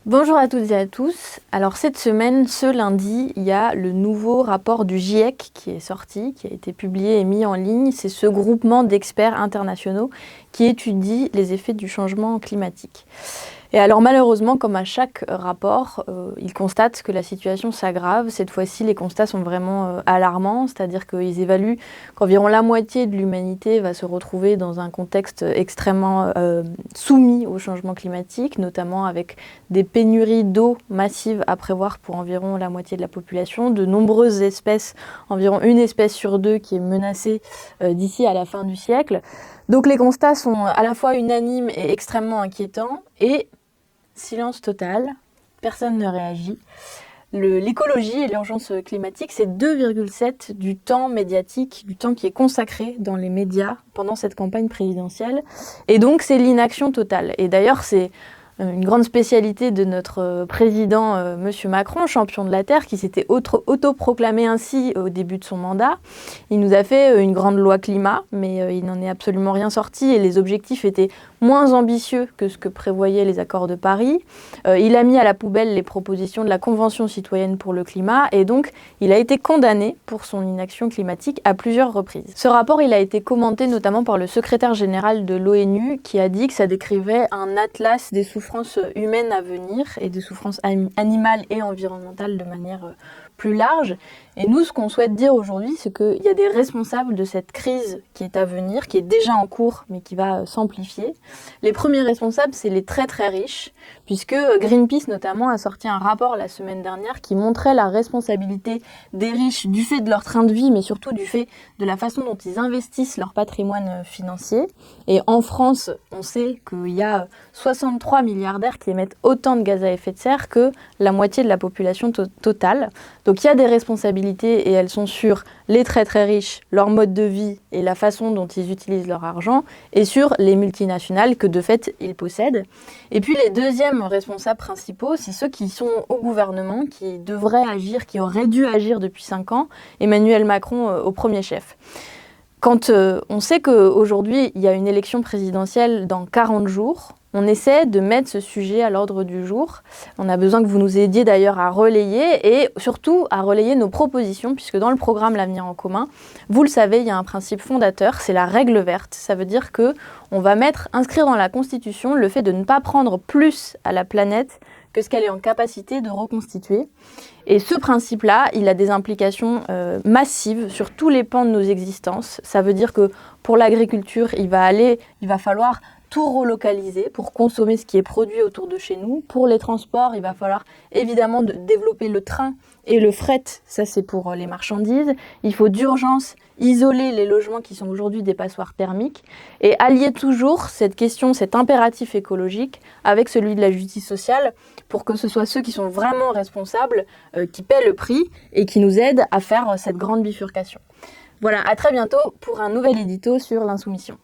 Bonjour à toutes et à tous. Alors cette semaine, ce lundi, il y a le nouveau rapport du GIEC qui est sorti, qui a été publié et mis en ligne. C'est ce groupement d'experts internationaux qui étudie les effets du changement climatique. Et alors malheureusement, comme à chaque rapport, ils constatent que la situation s'aggrave. Cette fois-ci, les constats sont vraiment alarmants, c'est-à-dire qu'ils évaluent qu'environ la moitié de l'humanité va se retrouver dans un contexte extrêmement soumis au changement climatique, notamment avec des pénuries d'eau massives à prévoir pour environ la moitié de la population, de nombreuses espèces, environ une espèce sur deux qui est menacée d'ici à la fin du siècle. Donc les constats sont à la fois unanimes et extrêmement inquiétants, et silence total, personne ne réagit. L'écologie et l'urgence climatique, c'est 2,7 du temps médiatique, du temps qui est consacré dans les médias pendant cette campagne présidentielle. Et donc, c'est l'inaction totale. Et d'ailleurs, c'est une grande spécialité de notre président, Monsieur Macron, champion de la Terre, qui s'était autoproclamé ainsi au début de son mandat. Il nous a fait une grande loi climat, mais il n'en est absolument rien sorti et les objectifs étaient moins ambitieux que ce que prévoyaient les accords de Paris. Il a mis à la poubelle les propositions de la Convention citoyenne pour le climat et donc il a été condamné pour son inaction climatique à plusieurs reprises. Ce rapport, il a été commenté notamment par le secrétaire général de l'ONU qui a dit que ça décrivait un atlas des souffrances humaines à venir et des souffrances animales et environnementales de manière plus large. Et nous, ce qu'on souhaite dire aujourd'hui, c'est qu'il y a des responsables de cette crise qui est à venir, qui est déjà en cours, mais qui va s'amplifier. Les premiers responsables, c'est les très très riches, puisque Greenpeace notamment a sorti un rapport la semaine dernière qui montrait la responsabilité des riches du fait de leur train de vie, mais surtout du fait de la façon dont ils investissent leur patrimoine financier. Et en France, on sait qu'il y a 63 milliardaires qui émettent autant de gaz à effet de serre que la moitié de la population totale. Donc il y a des responsabilités et elles sont sur les très très riches, leur mode de vie et la façon dont ils utilisent leur argent, et sur les multinationales que de fait ils possèdent. Et puis les deuxièmes responsables principaux, c'est ceux qui sont au gouvernement, qui devraient agir, qui auraient dû agir depuis 5 ans, Emmanuel Macron au premier chef. Quand on sait qu'aujourd'hui il y a une élection présidentielle dans 40 jours, on essaie de mettre ce sujet à l'ordre du jour. On a besoin que vous nous aidiez d'ailleurs à relayer et surtout à relayer nos propositions, puisque dans le programme L'Avenir en commun, vous le savez, il y a un principe fondateur, c'est la règle verte. Ça veut dire qu'on va inscrire dans la Constitution le fait de ne pas prendre plus à la planète que ce qu'elle est en capacité de reconstituer. Et ce principe-là, il a des implications massives sur tous les pans de nos existences. Ça veut dire que pour l'agriculture, il va falloir tout relocaliser pour consommer ce qui est produit autour de chez nous. Pour les transports, il va falloir évidemment développer le train et le fret, ça c'est pour les marchandises. Il faut d'urgence isoler les logements qui sont aujourd'hui des passoires thermiques et allier toujours cette question, cet impératif écologique avec celui de la justice sociale pour que ce soit ceux qui sont vraiment responsables qui paient le prix et qui nous aident à faire cette grande bifurcation. Voilà, à très bientôt pour un nouvel édito sur l'insoumission.